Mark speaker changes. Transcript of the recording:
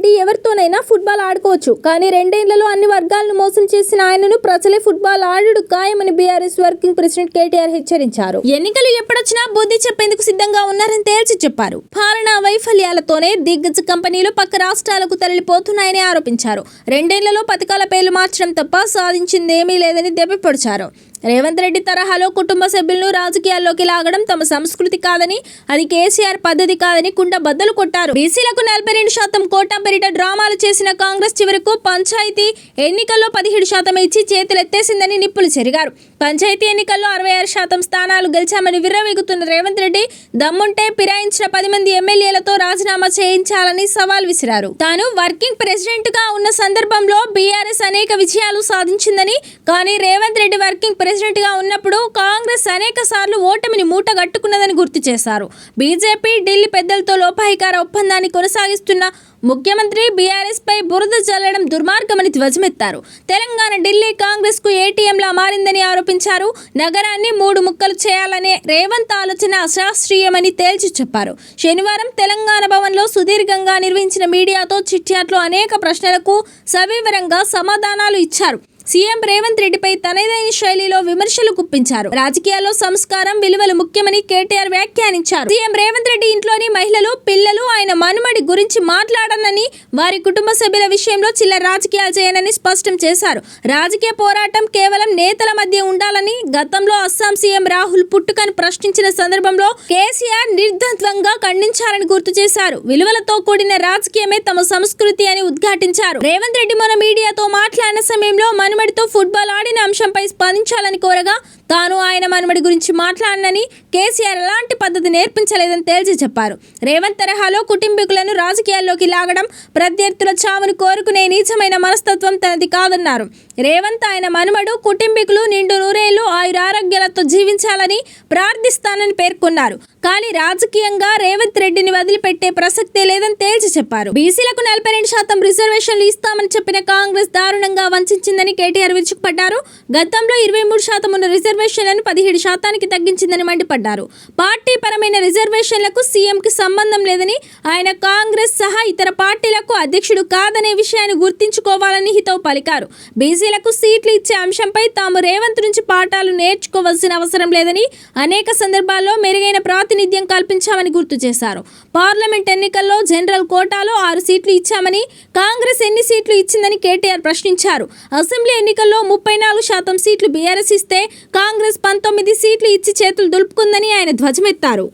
Speaker 1: రెడ్డి ఎవరితోనైనా ఫుట్బాల్ ఆడుకోవచ్చు, కానీ రెండేళ్లలో అన్ని వర్గాలను మోసం చేసిన ఆయనను ప్రజలే ఫుట్బాల్ ఆడుడు ఖాయమని బీఆర్ఎస్ వర్కింగ్ ప్రెసిడెంట్ కేటీఆర్ హెచ్చరించారు. ఎన్నికలు ఎప్పుడొచ్చినా బుద్ధి చెప్పేందుకు సిద్ధంగా ఉన్నారని తేల్చి చెప్పారు. పాలనా వైఫల్యాలతోనే దిగ్గజ కంపెనీలు పక్క రాష్ట్రాలకు తరలిపోతున్నాయని ఆరోపించారు. రెండేళ్లలో పథకాల పేర్లు మార్చడం తప్ప సాధించిందేమీ లేదని దెబ్బపొడిచారు. రేవంత్ రెడ్డి తరహాలో కుటుంబ సభ్యులను రాజకీయాల్లోకి లాగడం తమ సంస్కృతి కాదని, అది కేసీఆర్ పద్ధతి కాదని కుండ బద్దలు కొట్టారు. బీసీలకు 42% కోటా పేరిట డ్రామాలు చేసిన కాంగ్రెస్ చివరకు పంచాయతీ ఎన్నికల్లో 17% ఇచ్చి చేతులెత్తేసిందని నిప్పులు చెరిగారు. పంచాయతీ ఎన్నికల్లో 66% స్థానాలు గెలిచామని విర్రవీగుతున్న రేవంత్ రెడ్డి దమ్ముంటే ఫిరాయించిన 10 మంది ఎమ్మెల్యేలతో రాజీనామా చేయించాలని సవాల్ విసిరారు. తాను వర్కింగ్ ప్రెసిడెంట్ గా ఉన్న సందర్భంలో బీఆర్ఎస్ అనేక విజయాలు సాధించిందని, కానీ రేవంత్ రెడ్డి వర్కింగ్ ప్రెసిడెంట్ గా ఉన్నప్పుడు కాంగ్రెస్ అనేక సార్లు ఓటమిని మూటగట్టుకున్నదని గుర్తు చేశారు. బీజేపీ ఢిల్లీ పెద్దలతో లోపాయికార ఒప్పందాన్ని కొనసాగిస్తున్న ముఖ్యమంత్రి బీఆర్ఎస్ పై బురద జల్లడం దుర్మార్గమని ధ్వజమెత్తారు. తెలంగాణ ఢిల్లీ కాంగ్రెస్ కు ఏటీఎంలా మారిందని ఆరోపించారు. నగరాన్ని 3 ముక్కలు చేయాలనే రేవంత్ ఆలోచన అశాస్త్రీయమని తేల్చి చెప్పారు. శనివారం తెలంగాణ భవన్ లో సుదీర్ఘంగా నిర్వహించిన మీడియాతో చిట్చాట్లో అనేక ప్రశ్నలకు సవివరంగా సమాధానాలు ఇచ్చారు. సీఎం రేవంత్ రెడ్డిపై తనదైన శైలిలో విమర్శలు గుప్పించారు. రాజకీయాల్లో సంస్కారం, విలువలు ముఖ్యమని కేటీఆర్ వ్యాఖ్యానించారు. సీఎం రేవంత్ రెడ్డి ఇంట్లోని మహిళలు, పిల్లలు, ఆయన మనుమడి గురించి మాట్లాడనని, వారి కుటుంబ సభ్యుల విషయంలో చిల్లర రాజకీయాలు చేయనని స్పష్టం చేశారు. రాజకీయ పోరాటం కేవలం నేతల మధ్య ఉండాలని, గతంలో అస్సాం సీఎం రాహుల్ పుట్టుకను ప్రశ్నించిన సందర్భంలో కేసీఆర్ నిర్ద్వంద్వంగా ఖండించారని గుర్తు చేశారు. విలువలతో కూడిన రాజకీయమే తమ సంస్కృతి అని ఉద్ఘాటించారు. రేవంత్ రెడ్డి మొన్న మీడియాతో మాట్లాడిన సమయంలో మనుమడితో ఫుట్బాల్ ఆడిన అంశంపై స్పందించాలని కోరగా, తాను ఆయన మనుమడి గురించి మాట్లాడనని, కేసీఆర్ ఎలాంటి పద్ధతి నేర్పించలేదని తేల్చి చెప్పారు. రేవంత్ తరహాలో కుటుంబీకులను రాజకీయాల్లోకి లాగడం, ప్రత్యర్థుల చావును కోరుకునే నీచమైన మనస్తత్వం తనది కాదన్నారు. రేవంత్, ఆయన మనుమడు, కుటుంబీకులు నిండు నూరేళ్లు ఆయురారోగ్యాలతో జీవించాలని ప్రార్థిస్తానని పేర్కొన్నారు. కానీ రాజకీయంగా రేవంత్ రెడ్డిని వదిలిపెట్టే ప్రసక్తే లేదని తేల్చి చెప్పారు. బీసీలకు 42% రిజర్వేషన్లు ఇస్తామని చెప్పిన కాంగ్రెస్ దారుణంగా వంచిందని కేటీఆర్ విరుచుకుపడ్డారు. గతంలో 23% ఉన్న రిజర్వేషన్లను 17% తగ్గించిందని మండిపడ్డారు. పార్టీ పరమైన రిజర్వేషన్లకు సీఎంకి సంబంధం లేదని, ఆయన కాంగ్రెస్ సహా ఇతర పార్టీలకు అధ్యక్షుడు కాదనే విషయాన్ని గుర్తించుకోవాలని హితవు పలికారు. బీసీలకు సీట్లు ఇచ్చే అంశంపై తాము రేవంత్ నుంచి పాఠాలు నేర్చుకోవాల్సిన అవసరం లేదని, అనేక సందర్భాల్లో మెరుగైన ప్రాతినిధ్యం కల్పించామని గుర్తు చేశారు. పార్లమెంట్ ఎన్నికల్లో జనరల్ కోటాలో 6 సీట్లు ఇచ్చామని, కాంగ్రెస్ ఎన్ని సీట్లు ఇచ్చిందని కేటీఆర్ ప్రశ్నించారు. అసెంబ్లీ ఎన్నికల్లో 34% సీట్లు బీఆర్ఎస్ ఇస్తే కాంగ్రెస్ 19 సీట్లు ఇచ్చి చేతులు దులుపుకుందని ఆయన ధ్వజమెత్తారు.